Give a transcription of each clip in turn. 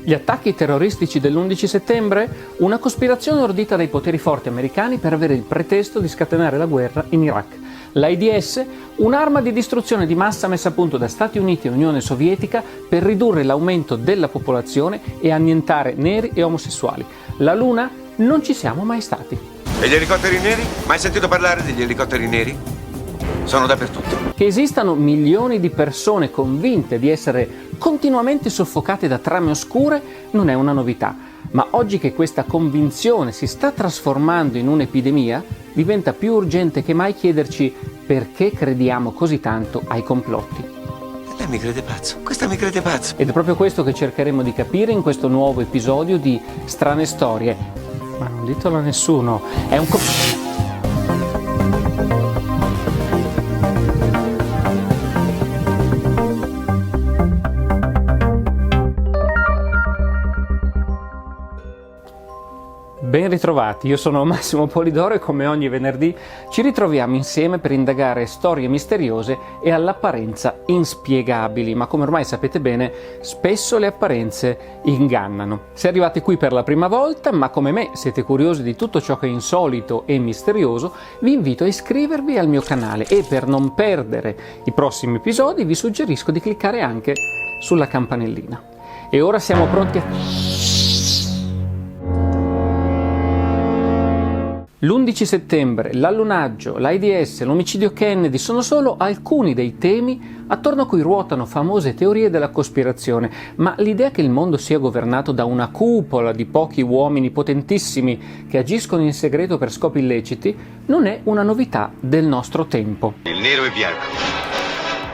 Gli attacchi terroristici dell'11 settembre? Una cospirazione ordita dai poteri forti americani per avere il pretesto di scatenare la guerra in Iraq. L'AIDS? Un'arma di distruzione di massa messa a punto da Stati Uniti e Unione Sovietica per ridurre l'aumento della popolazione e annientare neri e omosessuali. La Luna? Non ci siamo mai stati. E gli elicotteri neri? Mai sentito parlare degli elicotteri neri? Sono dappertutto. Che esistano milioni di persone convinte di essere continuamente soffocate da trame oscure non è una novità, ma oggi che questa convinzione si sta trasformando in un'epidemia, diventa più urgente che mai chiederci perché crediamo così tanto ai complotti. Lei mi crede pazzo, questa mi crede pazzo. Ed è proprio questo che cercheremo di capire in questo nuovo episodio di Strane Storie. Ma non ditelo a nessuno, è un Ben ritrovati, io sono Massimo Polidoro e come ogni venerdì ci ritroviamo insieme per indagare storie misteriose e all'apparenza inspiegabili, ma come ormai sapete bene, spesso le apparenze ingannano. Se arrivate qui per la prima volta, ma come me siete curiosi di tutto ciò che è insolito e misterioso, vi invito a iscrivervi al mio canale e per non perdere i prossimi episodi vi suggerisco di cliccare anche sulla campanellina. E ora siamo pronti a... L'11 settembre, l'allunaggio, l'AIDS, l'omicidio Kennedy sono solo alcuni dei temi attorno a cui ruotano famose teorie della cospirazione, ma l'idea che il mondo sia governato da una cupola di pochi uomini potentissimi che agiscono in segreto per scopi illeciti non è una novità del nostro tempo. Il nero è bianco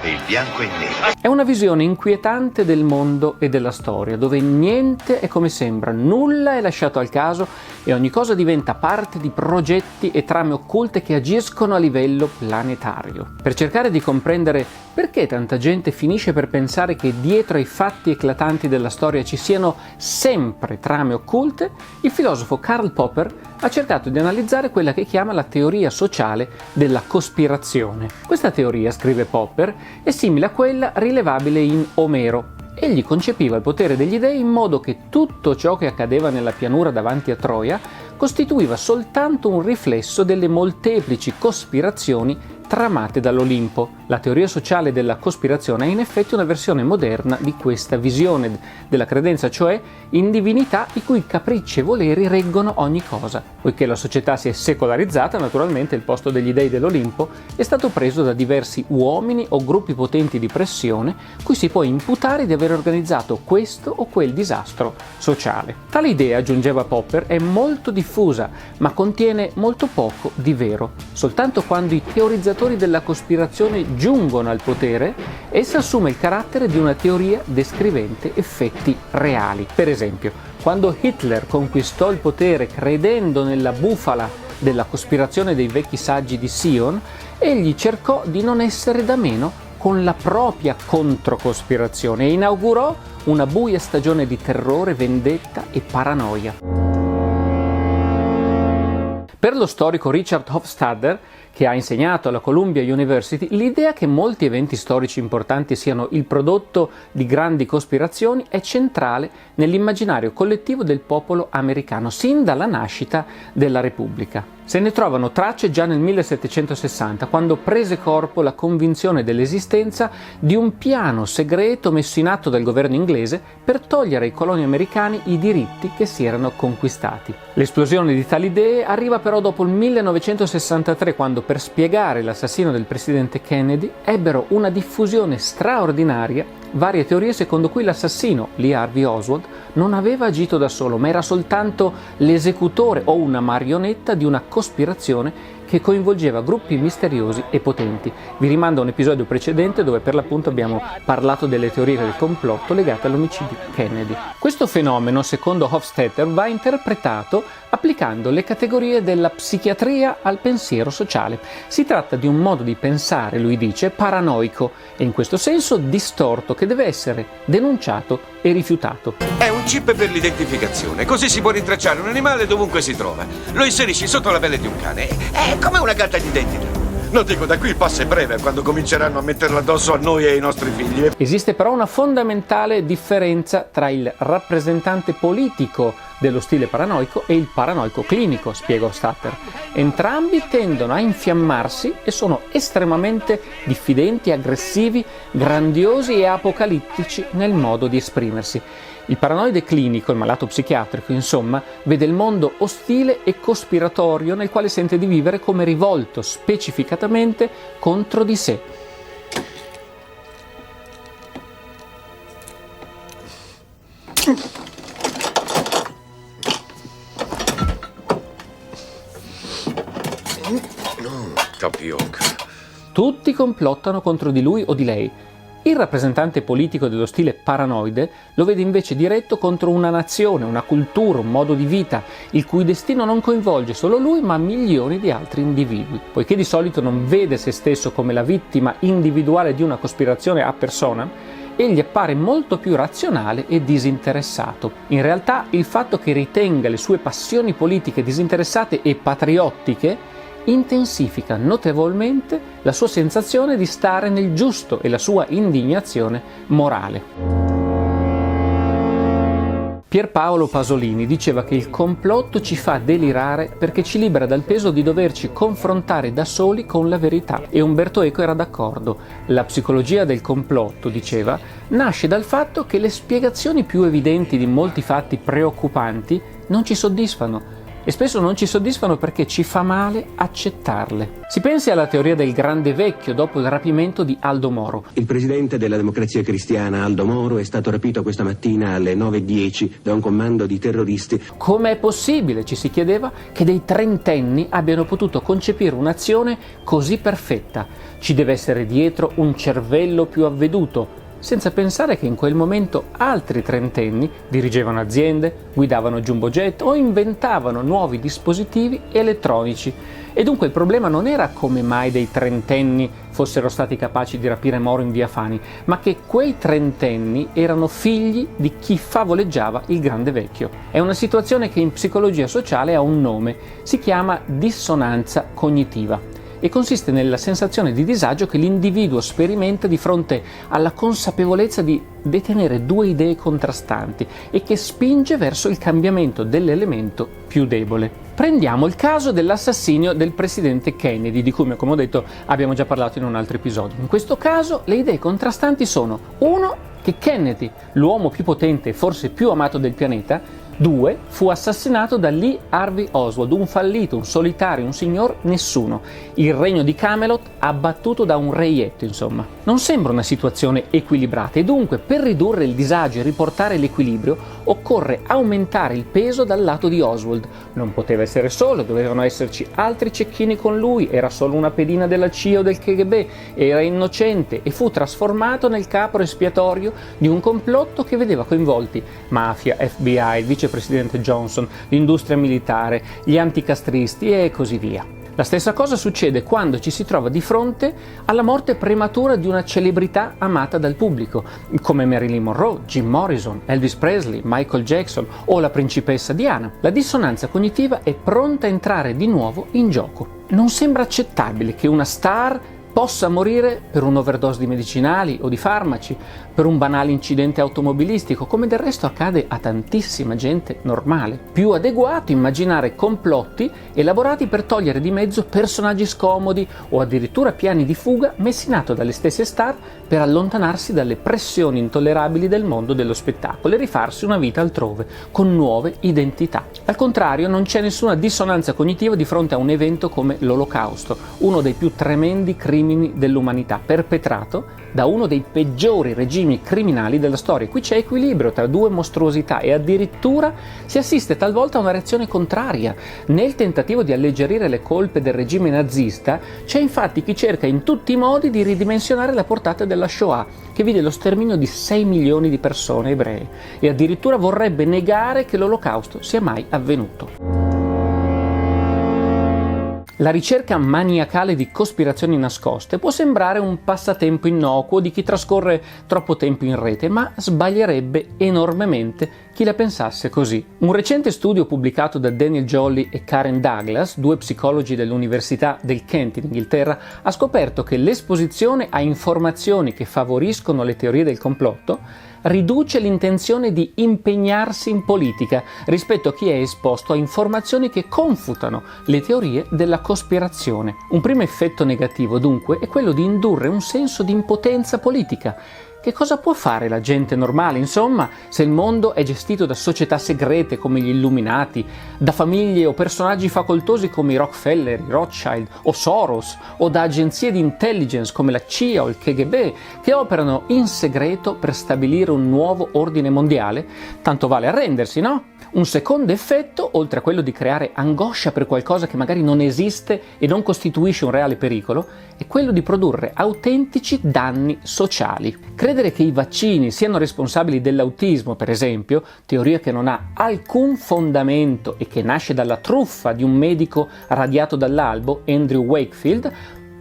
e il bianco è nero. È una visione inquietante del mondo e della storia, dove niente è come sembra, nulla è lasciato al caso e ogni cosa diventa parte di progetti e trame occulte che agiscono a livello planetario. Per cercare di comprendere perché tanta gente finisce per pensare che dietro ai fatti eclatanti della storia ci siano sempre trame occulte, il filosofo Karl Popper ha cercato di analizzare quella che chiama la teoria sociale della cospirazione. Questa teoria, scrive Popper, è simile a quella rilevabile in Omero. Egli concepiva il potere degli dei in modo che tutto ciò che accadeva nella pianura davanti a Troia costituiva soltanto un riflesso delle molteplici cospirazioni tramate dall'Olimpo. La teoria sociale della cospirazione è in effetti una versione moderna di questa visione della credenza, cioè in divinità i cui capricci e voleri reggono ogni cosa. Poiché la società si è secolarizzata, naturalmente il posto degli dei dell'Olimpo è stato preso da diversi uomini o gruppi potenti di pressione cui si può imputare di aver organizzato questo o quel disastro sociale. Tale idea, aggiungeva Popper, è molto diffusa, ma contiene molto poco di vero. Soltanto quando i teorizzatori della cospirazione giungono al potere, essa assume il carattere di una teoria descrivente effetti reali. Per esempio, quando Hitler conquistò il potere credendo nella bufala della cospirazione dei vecchi saggi di Sion, egli cercò di non essere da meno con la propria controcospirazione e inaugurò una buia stagione di terrore, vendetta e paranoia. Per lo storico Richard Hofstadter, che ha insegnato alla Columbia University, l'idea che molti eventi storici importanti siano il prodotto di grandi cospirazioni è centrale nell'immaginario collettivo del popolo americano, sin dalla nascita della Repubblica. Se ne trovano tracce già nel 1760, quando prese corpo la convinzione dell'esistenza di un piano segreto messo in atto dal governo inglese per togliere ai coloni americani i diritti che si erano conquistati. L'esplosione di tali idee arriva però dopo il 1963, quando per spiegare l'assassino del presidente Kennedy ebbero una diffusione straordinaria varie teorie secondo cui l'assassino, Lee Harvey Oswald, non aveva agito da solo, ma era soltanto l'esecutore o una marionetta di una cospirazione che coinvolgeva gruppi misteriosi e potenti. Vi rimando a un episodio precedente dove per l'appunto abbiamo parlato delle teorie del complotto legate all'omicidio Kennedy. Questo fenomeno, secondo Hofstadter, va interpretato applicando le categorie della psichiatria al pensiero sociale. Si tratta di un modo di pensare, lui dice, paranoico e in questo senso distorto, che deve essere denunciato e rifiutato. È un chip per l'identificazione, così si può rintracciare un animale dovunque si trova. Lo inserisci sotto la pelle di un cane, è come una carta d'identità. Non dico, da qui il passo è breve, quando cominceranno a metterla addosso a noi e ai nostri figli. Esiste però una fondamentale differenza tra il rappresentante politico dello stile paranoico e il paranoico clinico, spiega Hofstadter. Entrambi tendono a infiammarsi e sono estremamente diffidenti, aggressivi, grandiosi e apocalittici nel modo di esprimersi. Il paranoide clinico, il malato psichiatrico, insomma, vede il mondo ostile e cospiratorio nel quale sente di vivere come rivolto specificatamente contro di sé. Tapioca. Tutti complottano contro di lui o di lei. Il rappresentante politico dello stile paranoide lo vede invece diretto contro una nazione, una cultura, un modo di vita, il cui destino non coinvolge solo lui ma milioni di altri individui. Poiché di solito non vede se stesso come la vittima individuale di una cospirazione a persona, egli appare molto più razionale e disinteressato. In realtà il fatto che ritenga le sue passioni politiche disinteressate e patriottiche intensifica notevolmente la sua sensazione di stare nel giusto e la sua indignazione morale. Pierpaolo Pasolini diceva che il complotto ci fa delirare perché ci libera dal peso di doverci confrontare da soli con la verità. E Umberto Eco era d'accordo. La psicologia del complotto, diceva, nasce dal fatto che le spiegazioni più evidenti di molti fatti preoccupanti non ci soddisfano. E spesso non ci soddisfano perché ci fa male accettarle. Si pensi alla teoria del grande vecchio dopo il rapimento di Aldo Moro. Il presidente della Democrazia Cristiana, Aldo Moro, è stato rapito questa mattina alle 9:10 da un comando di terroristi. Com'è possibile, ci si chiedeva, che dei trentenni abbiano potuto concepire un'azione così perfetta? Ci deve essere dietro un cervello più avveduto, senza pensare che in quel momento altri trentenni dirigevano aziende, guidavano jumbojet o inventavano nuovi dispositivi elettronici. E dunque il problema non era come mai dei trentenni fossero stati capaci di rapire Moro in via Fani, ma che quei trentenni erano figli di chi favoleggiava il grande vecchio. È una situazione che in psicologia sociale ha un nome, si chiama dissonanza cognitiva. E consiste nella sensazione di disagio che l'individuo sperimenta di fronte alla consapevolezza di detenere due idee contrastanti e che spinge verso il cambiamento dell'elemento più debole. Prendiamo il caso dell'assassinio del presidente Kennedy, di cui, come ho detto, abbiamo già parlato in un altro episodio. In questo caso le idee contrastanti sono: 1. Che Kennedy, l'uomo più potente e forse più amato del pianeta, 2. Fu assassinato da Lee Harvey Oswald, un fallito, un solitario, un signor nessuno. Il regno di Camelot abbattuto da un reietto, insomma. Non sembra una situazione equilibrata e dunque per ridurre il disagio e riportare l'equilibrio occorre aumentare il peso dal lato di Oswald. Non poteva essere solo, dovevano esserci altri cecchini con lui, era solo una pedina della CIA o del KGB, era innocente e fu trasformato nel capro espiatorio di un complotto che vedeva coinvolti mafia, FBI, il vicepresidente Johnson, l'industria militare, gli anticastristi e così via. La stessa cosa succede quando ci si trova di fronte alla morte prematura di una celebrità amata dal pubblico, come Marilyn Monroe, Jim Morrison, Elvis Presley, Michael Jackson o la principessa Diana. La dissonanza cognitiva è pronta a entrare di nuovo in gioco. Non sembra accettabile che una star possa morire per un'overdose di medicinali o di farmaci, per un banale incidente automobilistico, come del resto accade a tantissima gente normale. Più adeguato immaginare complotti elaborati per togliere di mezzo personaggi scomodi o addirittura piani di fuga messi in atto dalle stesse star per allontanarsi dalle pressioni intollerabili del mondo dello spettacolo e rifarsi una vita altrove, con nuove identità. Al contrario, non c'è nessuna dissonanza cognitiva di fronte a un evento come l'Olocausto, uno dei più tremendi crimini dell'umanità, perpetrato da uno dei peggiori regimi criminali della storia. Qui c'è equilibrio tra due mostruosità e addirittura si assiste talvolta a una reazione contraria. Nel tentativo di alleggerire le colpe del regime nazista c'è infatti chi cerca in tutti i modi di ridimensionare la portata della Shoah, che vide lo sterminio di 6 milioni di persone ebree, e addirittura vorrebbe negare che l'Olocausto sia mai avvenuto. La ricerca maniacale di cospirazioni nascoste può sembrare un passatempo innocuo di chi trascorre troppo tempo in rete, ma sbaglierebbe enormemente chi la pensasse così. Un recente studio pubblicato da Daniel Jolly e Karen Douglas, due psicologi dell'Università del Kent in Inghilterra, ha scoperto che l'esposizione a informazioni che favoriscono le teorie del complotto riduce l'intenzione di impegnarsi in politica rispetto a chi è esposto a informazioni che confutano le teorie della cospirazione. Un primo effetto negativo, dunque, è quello di indurre un senso di impotenza politica. Che cosa può fare la gente normale, insomma, se il mondo è gestito da società segrete come gli Illuminati, da famiglie o personaggi facoltosi come i Rockefeller, i Rothschild o Soros, o da agenzie di intelligence come la CIA o il KGB, che operano in segreto per stabilire un nuovo ordine mondiale? Tanto vale arrendersi, no? Un secondo effetto, oltre a quello di creare angoscia per qualcosa che magari non esiste e non costituisce un reale pericolo, è quello di produrre autentici danni sociali. Credere che i vaccini siano responsabili dell'autismo, per esempio, teoria che non ha alcun fondamento e che nasce dalla truffa di un medico radiato dall'albo, Andrew Wakefield,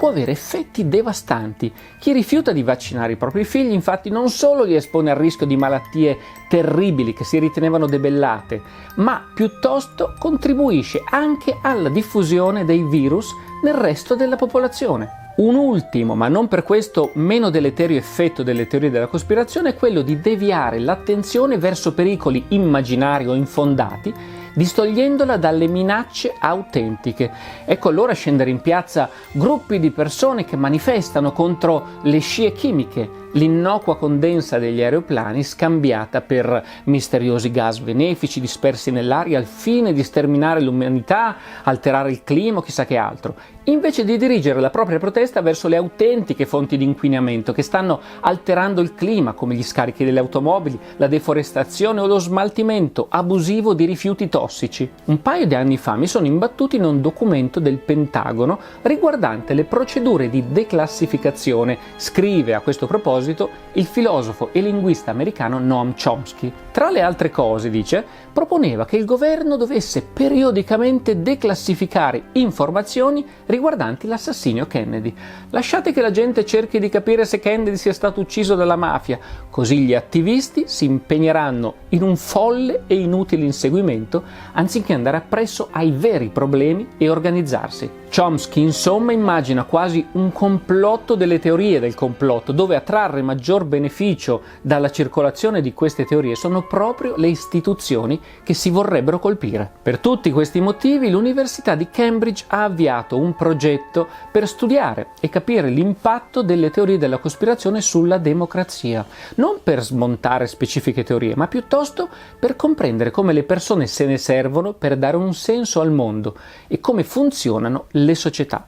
può avere effetti devastanti. Chi rifiuta di vaccinare i propri figli, infatti, non solo li espone al rischio di malattie terribili che si ritenevano debellate, ma piuttosto contribuisce anche alla diffusione dei virus nel resto della popolazione. Un ultimo, ma non per questo meno deleterio effetto delle teorie della cospirazione è quello di deviare l'attenzione verso pericoli immaginari o infondati, distogliendola dalle minacce autentiche. Ecco allora scendere in piazza gruppi di persone che manifestano contro le scie chimiche, l'innocua condensa degli aeroplani scambiata per misteriosi gas benefici dispersi nell'aria al fine di sterminare l'umanità, alterare il clima o chissà che altro, invece di dirigere la propria protesta verso le autentiche fonti di inquinamento che stanno alterando il clima, come gli scarichi delle automobili, la deforestazione o lo smaltimento abusivo di rifiuti tossici. Un paio di anni fa mi sono imbattuto in un documento del Pentagono riguardante le procedure di declassificazione. Scrive a questo proposito il filosofo e linguista americano Noam Chomsky. Tra le altre cose, dice, proponeva che il governo dovesse periodicamente declassificare informazioni riguardanti l'assassinio Kennedy. Lasciate che la gente cerchi di capire se Kennedy sia stato ucciso dalla mafia, così gli attivisti si impegneranno in un folle e inutile inseguimento anziché andare appresso ai veri problemi e organizzarsi. Chomsky, insomma, immagina quasi un complotto delle teorie del complotto, dove a trarre maggior beneficio dalla circolazione di queste teorie sono proprio le istituzioni che si vorrebbero colpire. Per tutti questi motivi l'Università di Cambridge ha avviato un progetto per studiare e capire l'impatto delle teorie della cospirazione sulla democrazia, non per smontare specifiche teorie, ma piuttosto per comprendere come le persone se ne servono per dare un senso al mondo e come funzionano le società.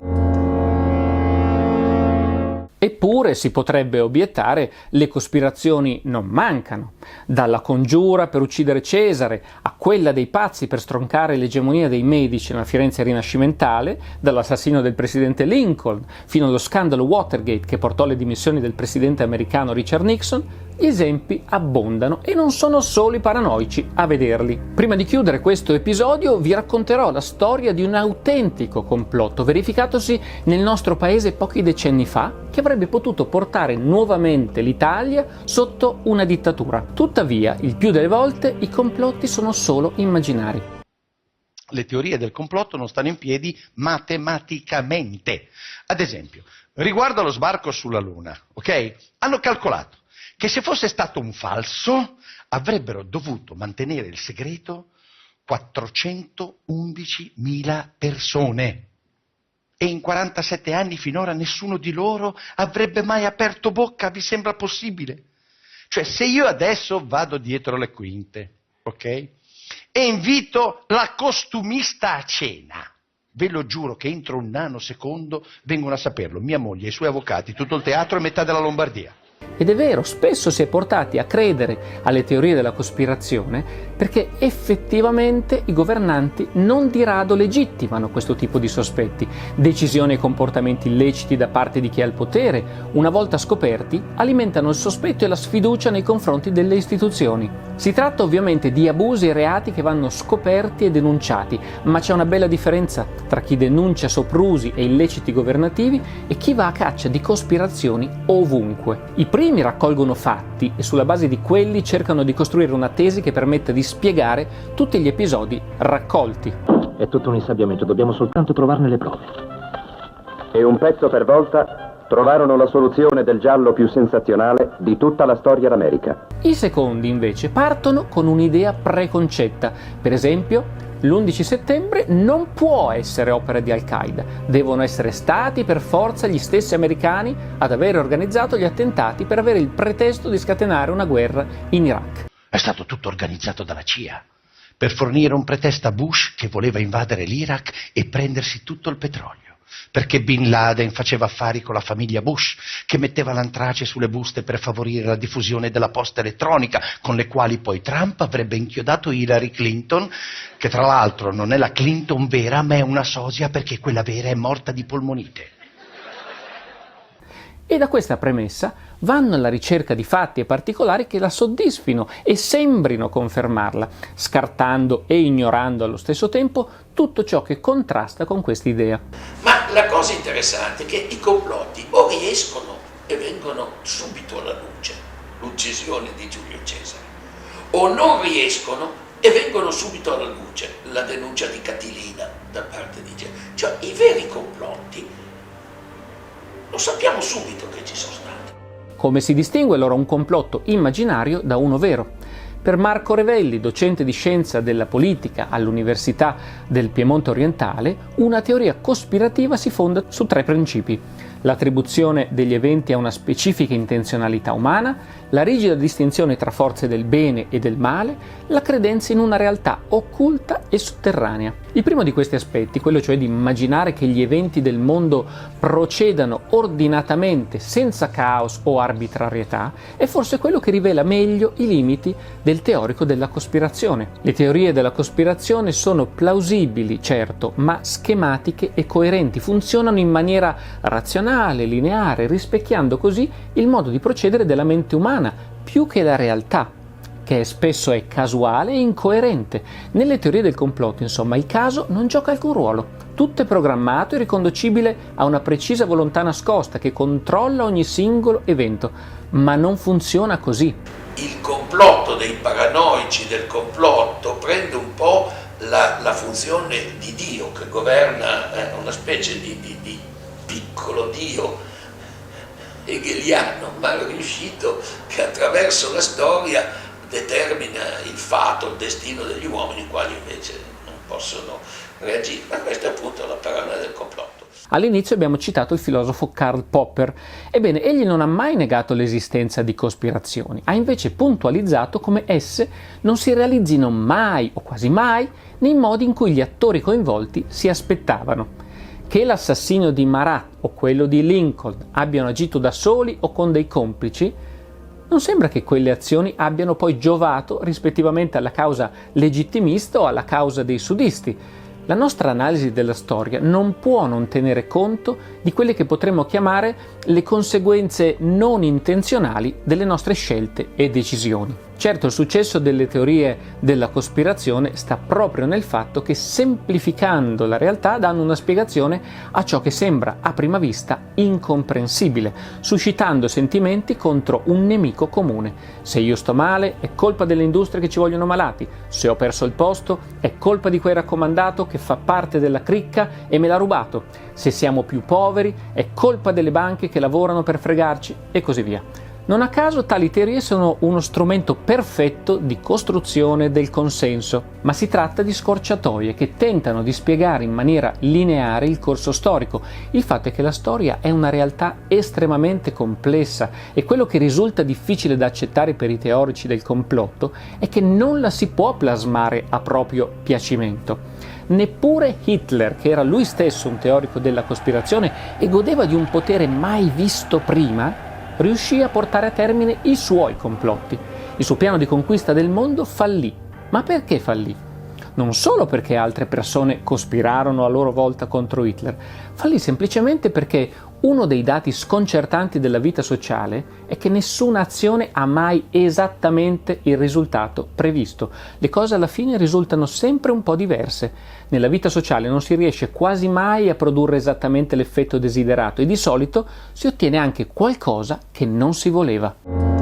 Eppure, si potrebbe obiettare, le cospirazioni non mancano. Dalla congiura per uccidere Cesare a quella dei pazzi per stroncare l'egemonia dei Medici nella Firenze rinascimentale, dall'assassinio del presidente Lincoln fino allo scandalo Watergate che portò alle dimissioni del presidente americano Richard Nixon, gli esempi abbondano e non sono solo i paranoici a vederli. Prima di chiudere questo episodio vi racconterò la storia di un autentico complotto verificatosi nel nostro paese pochi decenni fa che avrebbe potuto portare nuovamente l'Italia sotto una dittatura. Tuttavia, il più delle volte i complotti sono solo immaginari. Le teorie del complotto non stanno in piedi matematicamente. Ad esempio, riguardo allo sbarco sulla Luna, ok? Hanno calcolato che se fosse stato un falso avrebbero dovuto mantenere il segreto 411.000 persone e in 47 anni finora nessuno di loro avrebbe mai aperto bocca. Vi sembra possibile? Cioè, se io adesso vado dietro le quinte, ok? E invito la costumista a cena, ve lo giuro che entro un nanosecondo vengono a saperlo mia moglie, i suoi avvocati, tutto il teatro e metà della Lombardia. Ed è vero, spesso si è portati a credere alle teorie della cospirazione perché effettivamente i governanti non di rado legittimano questo tipo di sospetti. Decisioni e comportamenti illeciti da parte di chi ha il potere, una volta scoperti, alimentano il sospetto e la sfiducia nei confronti delle istituzioni. Si tratta ovviamente di abusi e reati che vanno scoperti e denunciati, ma c'è una bella differenza tra chi denuncia soprusi e illeciti governativi e chi va a caccia di cospirazioni ovunque. I primi raccolgono fatti e sulla base di quelli cercano di costruire una tesi che permetta di spiegare tutti gli episodi raccolti. È tutto un insabbiamento, dobbiamo soltanto trovarne le prove. E un pezzo per volta trovarono la soluzione del giallo più sensazionale di tutta la storia d'America. I secondi invece partono con un'idea preconcetta. Per esempio, l'11 settembre non può essere opera di Al-Qaeda, devono essere stati per forza gli stessi americani ad aver organizzato gli attentati per avere il pretesto di scatenare una guerra in Iraq. È stato tutto organizzato dalla CIA per fornire un pretesto a Bush che voleva invadere l'Iraq e prendersi tutto il petrolio. Perché Bin Laden faceva affari con la famiglia Bush, che metteva l'antrace sulle buste per favorire la diffusione della posta elettronica, con le quali poi Trump avrebbe inchiodato Hillary Clinton, che tra l'altro non è la Clinton vera, ma è una sosia perché quella vera è morta di polmonite. E da questa premessa vanno alla ricerca di fatti e particolari che la soddisfino e sembrino confermarla, scartando e ignorando allo stesso tempo tutto ciò che contrasta con questa idea. Ma la cosa interessante è che i complotti o riescono e vengono subito alla luce, l'uccisione di Giulio Cesare, o non riescono e vengono subito alla luce, la denuncia di Catilina da parte di Gesù. Cioè i veri complotti lo sappiamo subito che ci sono stati. Come si distingue allora un complotto immaginario da uno vero? Per Marco Revelli, docente di scienza della politica all'Università del Piemonte Orientale, una teoria cospirativa si fonda su 3 principi: l'attribuzione degli eventi a una specifica intenzionalità umana, la rigida distinzione tra forze del bene e del male, la credenza in una realtà occulta e sotterranea. Il primo di questi aspetti, quello cioè di immaginare che gli eventi del mondo procedano ordinatamente, senza caos o arbitrarietà, è forse quello che rivela meglio i limiti del teorico della cospirazione. Le teorie della cospirazione sono plausibili, certo, ma schematiche e coerenti, funzionano in maniera razionale, lineare, rispecchiando così il modo di procedere della mente umana, più che la realtà, che spesso è casuale e incoerente. Nelle teorie del complotto, insomma, il caso non gioca alcun ruolo. Tutto è programmato e riconducibile a una precisa volontà nascosta che controlla ogni singolo evento, ma non funziona così. Il complotto dei paranoici del complotto prende un po' la funzione di Dio che governa una specie di piccolo Dio hegeliano, mal riuscito, che attraverso la storia determina il fato, il destino degli uomini, i quali invece non possono reagire. Ma questa è appunto la paranoia del complotto. All'inizio abbiamo citato il filosofo Karl Popper. Ebbene, egli non ha mai negato l'esistenza di cospirazioni, ha invece puntualizzato come esse non si realizzino mai o quasi mai nei modi in cui gli attori coinvolti si aspettavano. Che l'assassinio di Marat o quello di Lincoln abbiano agito da soli o con dei complici, non sembra che quelle azioni abbiano poi giovato rispettivamente alla causa legittimista o alla causa dei sudisti. La nostra analisi della storia non può non tenere conto di quelle che potremmo chiamare le conseguenze non intenzionali delle nostre scelte e decisioni. Certo, il successo delle teorie della cospirazione sta proprio nel fatto che, semplificando la realtà, danno una spiegazione a ciò che sembra a prima vista incomprensibile, suscitando sentimenti contro un nemico comune. Se io sto male, è colpa delle industrie che ci vogliono malati. Se ho perso il posto, è colpa di quel raccomandato che fa parte della cricca e me l'ha rubato. Se siamo più poveri, è colpa delle banche che lavorano per fregarci, e così via. Non a caso tali teorie sono uno strumento perfetto di costruzione del consenso, ma si tratta di scorciatoie che tentano di spiegare in maniera lineare il corso storico. Il fatto è che la storia è una realtà estremamente complessa e quello che risulta difficile da accettare per i teorici del complotto è che non la si può plasmare a proprio piacimento. Neppure Hitler, che era lui stesso un teorico della cospirazione e godeva di un potere mai visto prima, riuscì a portare a termine i suoi complotti. Il suo piano di conquista del mondo fallì. Ma perché fallì? Non solo perché altre persone cospirarono a loro volta contro Hitler, fallì semplicemente perché uno dei dati sconcertanti della vita sociale è che nessuna azione ha mai esattamente il risultato previsto. Le cose alla fine risultano sempre un po' diverse. Nella vita sociale non si riesce quasi mai a produrre esattamente l'effetto desiderato e di solito si ottiene anche qualcosa che non si voleva.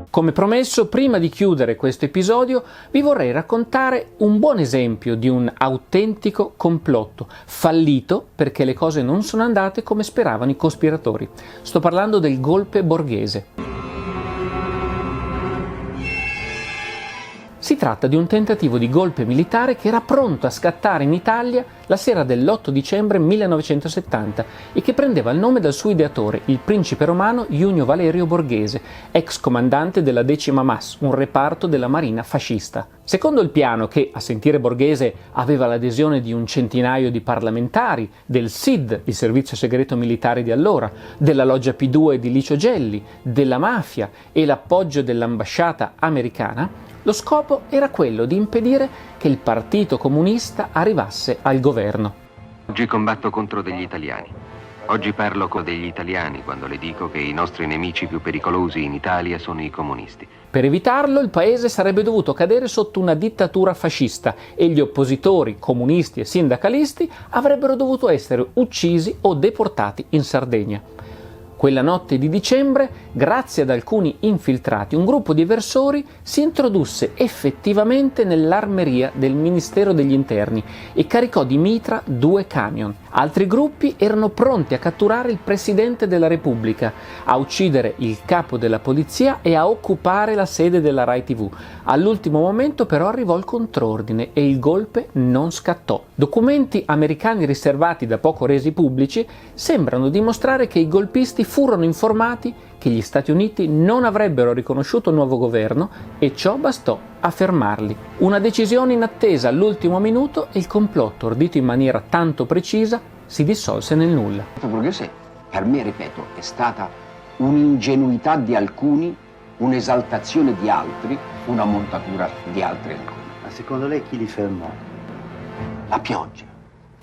Come promesso, prima di chiudere questo episodio, vi vorrei raccontare un buon esempio di un autentico complotto, fallito perché le cose non sono andate come speravano i cospiratori. Sto parlando del golpe borghese. Si tratta di un tentativo di golpe militare che era pronto a scattare in Italia la sera dell'8 dicembre 1970 e che prendeva il nome dal suo ideatore, il principe romano Junio Valerio Borghese, ex comandante della 10ª MAS, un reparto della marina fascista. Secondo il piano, che a sentire Borghese aveva l'adesione di un centinaio di parlamentari, del SID, il servizio segreto militare di allora, della loggia P2 di Licio Gelli, della mafia e l'appoggio dell'ambasciata americana, lo scopo era quello di impedire che il Partito Comunista arrivasse al governo. Oggi combatto contro degli italiani. Oggi parlo con degli italiani quando le dico che i nostri nemici più pericolosi in Italia sono i comunisti. Per evitarlo, il paese sarebbe dovuto cadere sotto una dittatura fascista e gli oppositori comunisti e sindacalisti avrebbero dovuto essere uccisi o deportati in Sardegna. Quella notte di dicembre, grazie ad alcuni infiltrati, un gruppo di eversori si introdusse effettivamente nell'armeria del Ministero degli Interni e caricò di mitra 2 camion. Altri gruppi erano pronti a catturare il Presidente della Repubblica, a uccidere il capo della polizia e a occupare la sede della Rai TV. All'ultimo momento però arrivò il contrordine e il golpe non scattò. Documenti americani riservati da poco resi pubblici sembrano dimostrare che i golpisti furono informati che gli Stati Uniti non avrebbero riconosciuto il nuovo governo e ciò bastò a fermarli. Una decisione inattesa all'ultimo minuto e il complotto, ordito in maniera tanto precisa, si dissolse nel nulla. Borghese, per me, ripeto, è stata un'ingenuità di alcuni, un'esaltazione di altri, una montatura di altri ancora. Ma secondo lei chi li fermò? La pioggia.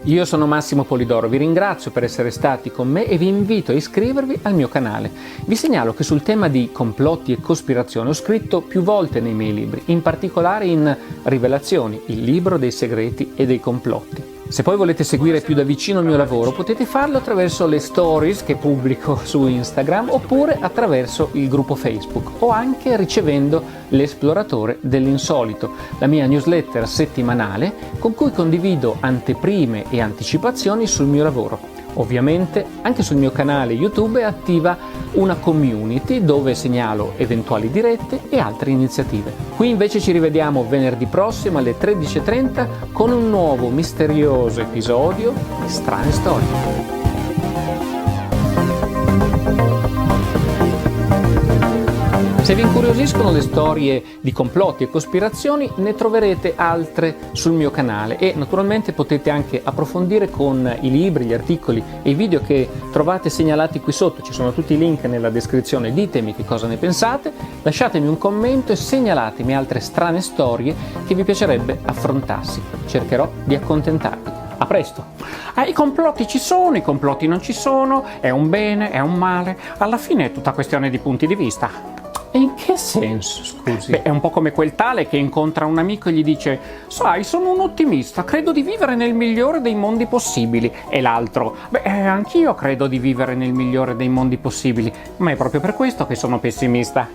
Io sono Massimo Polidoro, vi ringrazio per essere stati con me e vi invito a iscrivervi al mio canale. Vi segnalo che sul tema di complotti e cospirazione ho scritto più volte nei miei libri, in particolare in Rivelazioni, il libro dei segreti e dei complotti. Se poi volete seguire più da vicino il mio lavoro, potete farlo attraverso le stories che pubblico su Instagram oppure attraverso il gruppo Facebook o anche ricevendo l'Esploratore dell'Insolito, la mia newsletter settimanale con cui condivido anteprime e anticipazioni sul mio lavoro. Ovviamente anche sul mio canale YouTube è attiva una community dove segnalo eventuali dirette e altre iniziative. Qui invece ci rivediamo venerdì prossimo alle 13:30 con un nuovo misterioso episodio di Strane Storie. Se vi incuriosiscono le storie di complotti e cospirazioni, ne troverete altre sul mio canale e naturalmente potete anche approfondire con i libri, gli articoli e i video che trovate segnalati qui sotto. Ci sono tutti i link nella descrizione, ditemi che cosa ne pensate, lasciatemi un commento e segnalatemi altre strane storie che vi piacerebbe affrontarsi. Cercherò di accontentarvi. A presto! I complotti ci sono, i complotti non ci sono, è un bene, è un male, alla fine è tutta questione di punti di vista. E in che senso, scusi? Beh, è un po' come quel tale che incontra un amico e gli dice: sai, sono un ottimista, credo di vivere nel migliore dei mondi possibili. E l'altro: beh, anch'io credo di vivere nel migliore dei mondi possibili, ma è proprio per questo che sono pessimista.